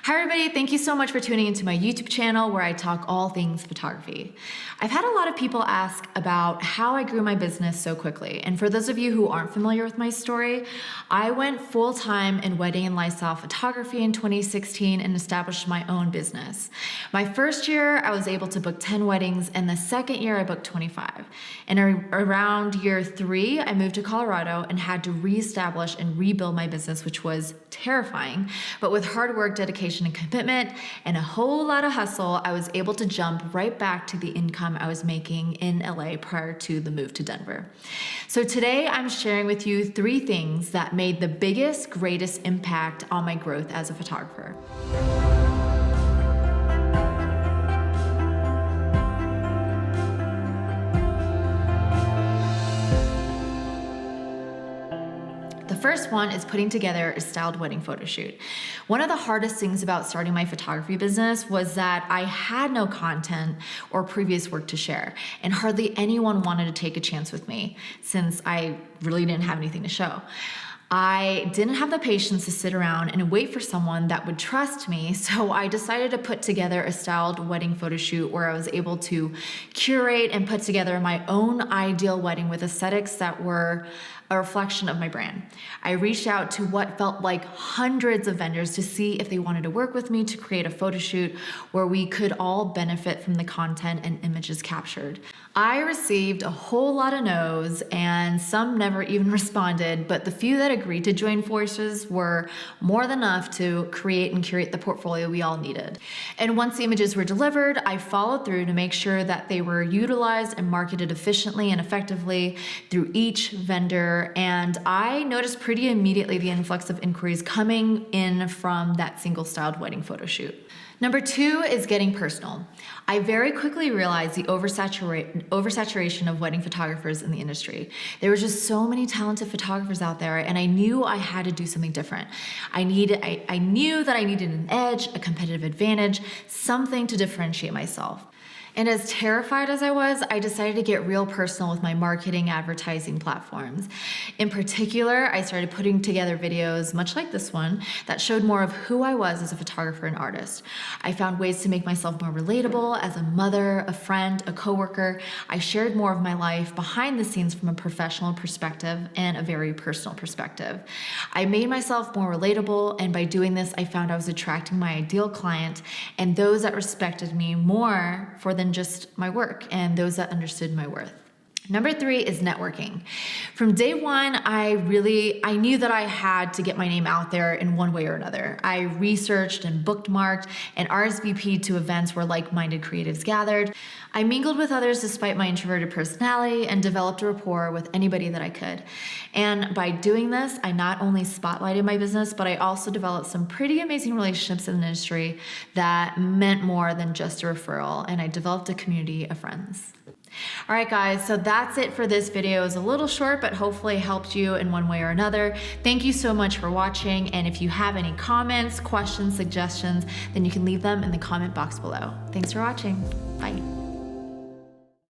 Hi everybody, thank you so much for tuning into my YouTube channel where I talk all things photography. I've had a lot of people ask about how I grew my business so quickly. And for those of you who aren't familiar with my story, I went full-time in wedding and lifestyle photography in 2016 and established my own business. My first year, I was able to book 10 weddings, and the second year I booked 25. And around year 3, I moved to Colorado and had to reestablish and rebuild my business, which was terrifying. But with hard work, dedication, and commitment, and a whole lot of hustle, I was able to jump right back to the income I was making in LA prior to the move to Denver. So today I'm sharing with you 3 things that made the biggest, greatest impact on my growth as a photographer. The first one is putting together a styled wedding photo shoot. One of the hardest things about starting my photography business was that I had no content or previous work to share, and hardly anyone wanted to take a chance with me since I really didn't have anything to show. I didn't have the patience to sit around and wait for someone that would trust me, so I decided to put together a styled wedding photo shoot where I was able to curate and put together my own ideal wedding with aesthetics that were a reflection of my brand. I reached out to what felt like hundreds of vendors to see if they wanted to work with me to create a photo shoot where we could all benefit from the content and images captured. I received a whole lot of no's, and some never even responded, but the few that agreed to join forces were more than enough to create and curate the portfolio we all needed. And once the images were delivered, I followed through to make sure that they were utilized and marketed efficiently and effectively through each vendor. And I noticed pretty immediately the influx of inquiries coming in from that single styled wedding photo shoot. Number 2 is getting personal. I very quickly realized the oversaturation of wedding photographers in the industry. There were just so many talented photographers out there, and I knew I had to do something different. I knew that I needed an edge, a competitive advantage, something to differentiate myself. And as terrified as I was, I decided to get real personal with my marketing advertising platforms. In particular, I started putting together videos, much like this one, that showed more of who I was as a photographer and artist. I found ways to make myself more relatable as a mother, a friend, a coworker. I shared more of my life behind the scenes from a professional perspective and a very personal perspective. I made myself more relatable, and by doing this, I found I was attracting my ideal client and those that respected me more for than just my work, and those that understood my worth. Number 3 is networking. From day one, I knew that I had to get my name out there in one way or another. I researched and bookmarked and RSVP'd to events where like-minded creatives gathered. I mingled with others despite my introverted personality and developed a rapport with anybody that I could. And by doing this, I not only spotlighted my business, but I also developed some pretty amazing relationships in the industry that meant more than just a referral, and I developed a community of friends. All right, guys, so that's it for this video. It was a little short, but hopefully helped you in one way or another. Thank you so much for watching, and if you have any comments, questions, suggestions, then you can leave them in the comment box below. Thanks for watching. Bye.